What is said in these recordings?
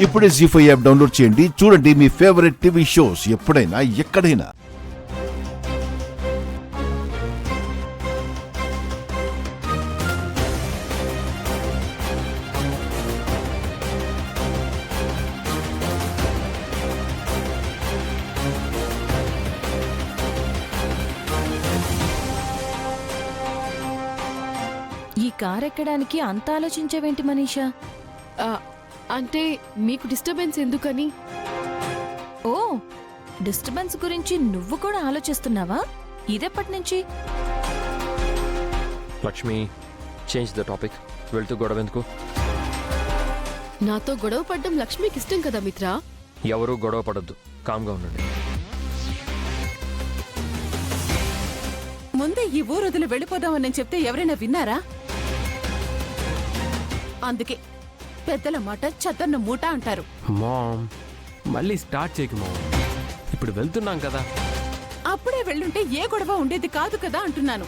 ఇప్పుడే జీ5 app download చేయండి. చూడండి మీ ఫేవరెట్ టీవీ షోస్ ఎప్పుడైనా ఎక్కడైనా. ఈ కార్ ఎక్కడానికి అంత ఆలోచించేవేంటి మనీషా? అంటే మీకు డిస్టర్బెన్స్ ఎందుకని. ఓ, డిస్టర్బెన్స్ గురించి నువ్వు కూడా ఆలోచిస్తున్నావా? ఇదెప్పటి నుంచి? Lakshmi, change the topic. వెళ్తూ గొడవ ఎందుకు? నాతో గొడవ పడ్డం లక్ష్మికి ఇష్టం కదా మిత్రా. ఎవరూ గొడవ పడద్దు, కామ్గా ఉండండి. ముందే ఈ ఊరు వదిలి వెళ్ళిపోదామని చెప్తే ఎవరైనా విన్నారా? అందుకే పెద్దల మాట చద్దన్న మూట అంటారు. మామ్, మళ్ళీ స్టార్ట్ చేయకు మామ్. ఇప్పుడు వెళ్తున్నాం కదా. అప్పుడే వెళ్ళుంటే ఏ గొడవ ఉండేది కాదు కదా అంటున్నాను.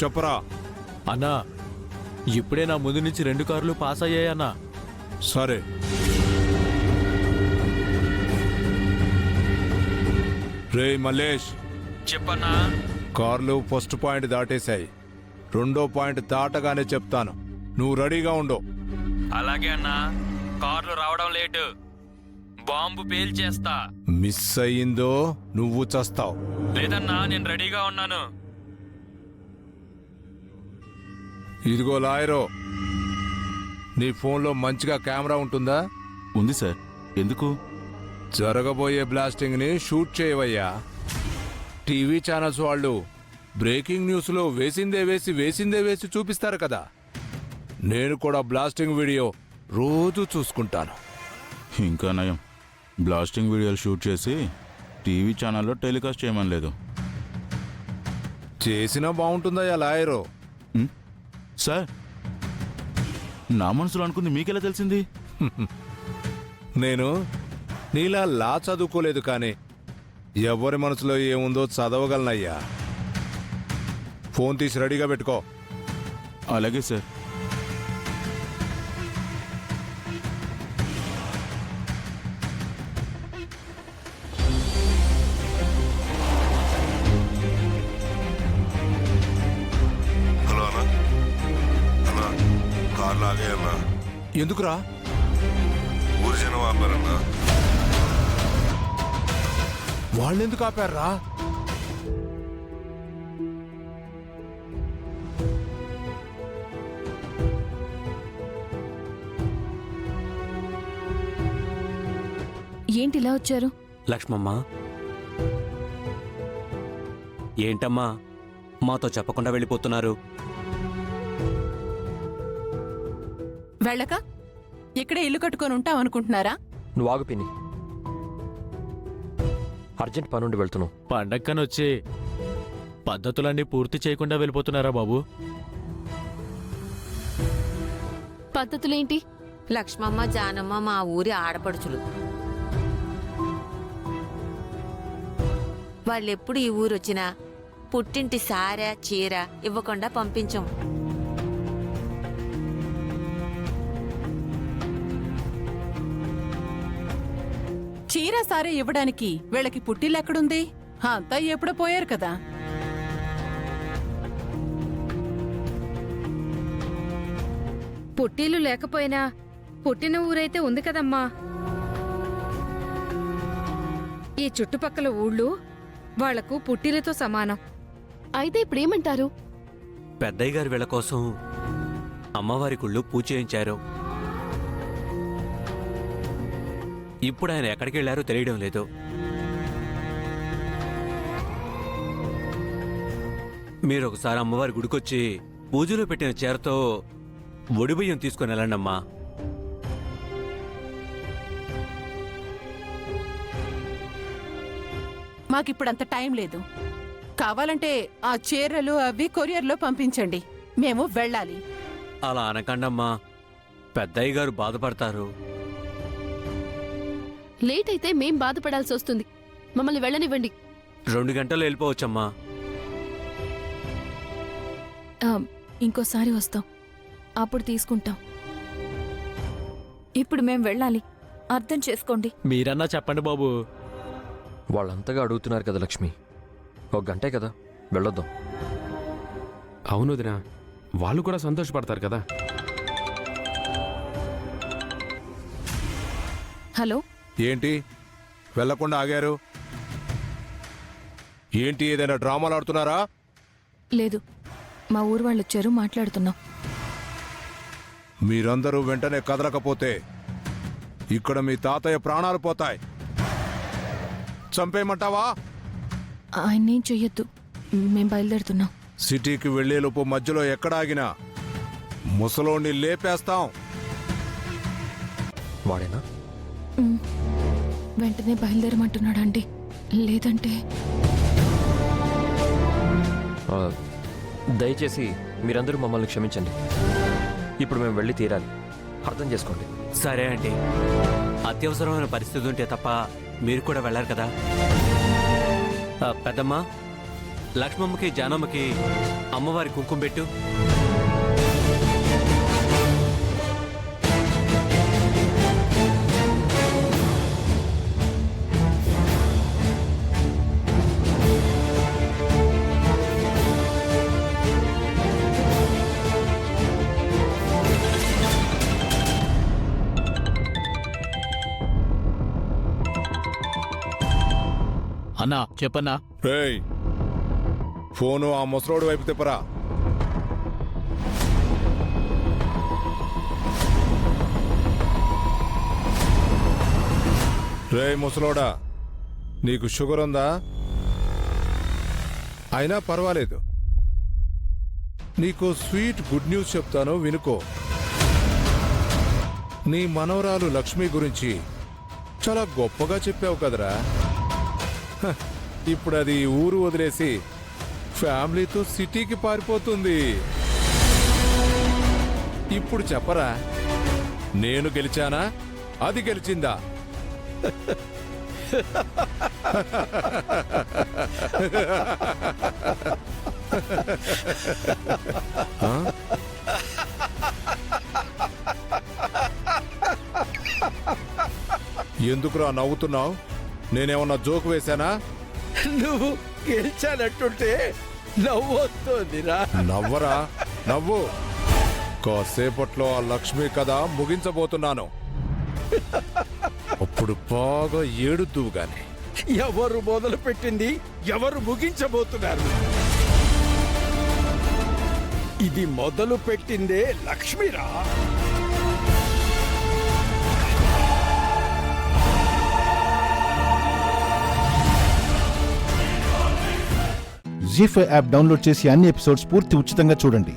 చెప్పరా అన్నా, ఇప్పుడే నా ముందు నుంచి 2 కార్లు పాస్ అయ్యాయన్నా. సరే, రే మల్లేష్, చెప్పన్నా. కార్లు ఫస్ట్ పాయింట్ దాటేశాయి. 2వ పాయింట్ దాటగానే చెప్తాను. నువ్వు రెడీగా ఉండు. అలాగే అన్నా. కార్లు రావడం లేటు. బాంబు పేల్చేస్తా. మిస్ అయ్యిందో నువ్వు చస్తావు. లేదన్నా, నేను రెడీగా ఉన్నాను. ఇదిగో లాయరో, నీ ఫోన్లో మంచిగా కెమెరా ఉంటుందా? ఉంది సార్. ఎందుకు? జరగబోయే బ్లాస్టింగ్ ని షూట్ చేయవయ్యా. టీవీ ఛానల్స్ వాళ్ళు బ్రేకింగ్ న్యూస్లో వేసిందే వేసి చూపిస్తారు కదా. నేను కూడా బ్లాస్టింగ్ వీడియో రోజు చూసుకుంటాను. ఇంకా నయం, బ్లాస్టింగ్ వీడియోలు షూట్ చేసి టీవీ ఛానల్లో టెలికాస్ట్ చేయమని లేదు. చేసినా బాగుంటుందయ్యా లాయరో. సార్, నా మనసులో అనుకుంది మీకెలా తెలిసింది? నేను నీలా లా చదువుకోలేదు, కానీ ఎవరి మనసులో ఏముందో చదవగలనయ్యా. ఫోన్ తీసి రెడీగా పెట్టుకో. అలాగే సార్. ఎందుకురా? ఊరి జనం ఆపారన్నా. వాళ్ళెందుకు ఆపారా? ఏంటిలా వచ్చారు? లక్ష్మమ్మ, ఏంటమ్మా మాతో చెప్పకుండా వెళ్ళిపోతున్నారు? వెళ్ళక ఇక్కడే ఇల్లు కట్టుకొని ఉంటాం అనుకుంటున్నారా? నువ్వు ఆగు పిన్ని, అర్జెంట్ పనుండి వెళ్తున్నావు. పండక్కని వచ్చి పద్ధతులన్నీ పూర్తి చేయకుండా వెళ్ళిపోతున్నారా బాబు? పద్ధతులేంటి? లక్ష్మమ్మ, జానమ్మ మా ఊరి ఆడపడుచులు. వాళ్ళెప్పుడు ఈ ఊరొచ్చినా పుట్టింటి సార చీర ఇవ్వకుండా పంపించం. చీర సారే ఇవ్వడానికి వీళ్ళకి పుట్టిల్లెక్కడుంది? అంతా ఎప్పుడో పోయారు కదా. పుట్టిల్లు లేకపోయినా పుట్టిన ఊరైతే ఉంది కదమ్మా. ఈ చుట్టుపక్కల ఊళ్ళు వాళ్లకు పుట్టిలతో సమానం. అయితే ఇప్పుడేమంటారు? పెద్దయ్య గారు వీళ్ళ కోసం అమ్మవారి గుళ్ళు పూజ చేయించారు. ఇప్పుడు ఆయన ఎక్కడికి వెళ్ళారో తెలియడం లేదు. మీరు ఒకసారి అమ్మవారి గుడికొచ్చి పూజలో పెట్టిన చీరతో ఒడిబియ్యం తీసుకుని వెళ్ళండమ్మా. మాకిప్పుడంత టైం లేదు. కావాలంటే ఆ చీరలు అవి కొరియర్లో పంపించండి, మేము వెళ్ళాలి. అలా అనకండమ్మా, పెద్దయ్య గారు బాధపడతారు. లేట్ అయితే మేం బాధపడాల్సి వస్తుంది. మమ్మల్ని వెళ్ళనివ్వండి. 2 గంటలు వెళ్ళిపోవచ్చమ్మా. ఇంకోసారి వస్తాం, అప్పుడు తీసుకుంటాం. ఇప్పుడు మేం వెళ్ళాలి, అర్థం చేసుకోండి. మీరన్నా చెప్పండి బాబు. వాళ్ళంతగా అడుగుతున్నారు కదా లక్ష్మి, 1 గంటే కదా, వెళ్ళొద్దాం. అవును వదినా, వాళ్ళు కూడా సంతోషపడతారు కదా. హలో, ఏంటి వెళ్లకుండా ఆగారు? ఏంటి ఏదైనా డ్రామాలు ఆడుతున్నారా? లేదు, మా ఊరు వాళ్ళు వచ్చారు, మాట్లాడుతున్నాం. మీరందరూ వెంటనే కదలకపోతే ఇక్కడ మీ తాతయ్య ప్రాణాలు పోతాయి. చంపేయమంటావా? ఆయన్నేం చెయ్యొద్దు, మేం బయలుదేరుతున్నాం. సిటీకి వెళ్లేలోపు మధ్యలో ఎక్కడ ఆగినా ముసలోని లేపేస్తాం. వాడేనా? వెంటనే బయలుదేరమంటున్నాడండి, లేదంటే దయచేసి మీరందరూ మమ్మల్ని క్షమించండి. ఇప్పుడు మేము వెళ్ళి తీరాలి, అర్థం చేసుకోండి. సరే అండి, అత్యవసరమైన పరిస్థితి ఉంటే తప్ప మీరు కూడా వెళ్ళారు కదా. పెద్దమ్మ, లక్ష్మమ్మకి జానమ్మకి అమ్మవారి కుంకుమ పెట్టు. అన్నా చెప్పన్నా. రేయ్, ఫోను ఆ ముసలోడు వైపు తిప్పరా. రేయ్ ముసలోడా, నీకు షుగర్ ఉందా? అయినా పర్వాలేదు, నీకు స్వీట్ గుడ్ న్యూస్ చెప్తాను, వినుకో. నీ మనవరాలు లక్ష్మి గురించి చాలా గొప్పగా చెప్పావు కదరా. ఇప్పుడు అది ఊరు వదిలేసి ఫ్యామిలీతో సిటీకి పారిపోతుంది. ఇప్పుడు చెప్పరా, నేను గెలిచానా, అది గెలిచిందా? ఎందుకురా నవ్వుతున్నావు? నేనేమన్నా జోకు వేశానా? నువ్వు గెలిచానంటుంటే నవ్వొస్తుందిరా. నవ్వరా, నవ్వు. కాసేపట్లో ఆ లక్ష్మి కథ ముగించబోతున్నాను, అప్పుడు బాగా ఏడుద్దువు గాని. ఎవరు మొదలు పెట్టింది, ఎవరు ముగించబోతున్నారు? ఇది మొదలు పెట్టిందే లక్ష్మిరా. జీ5 యాప్ డౌన్లోడ్ చేసి అన్ని ఎపిసోడ్స్ పూర్తి ఉచితంగా చూడండి.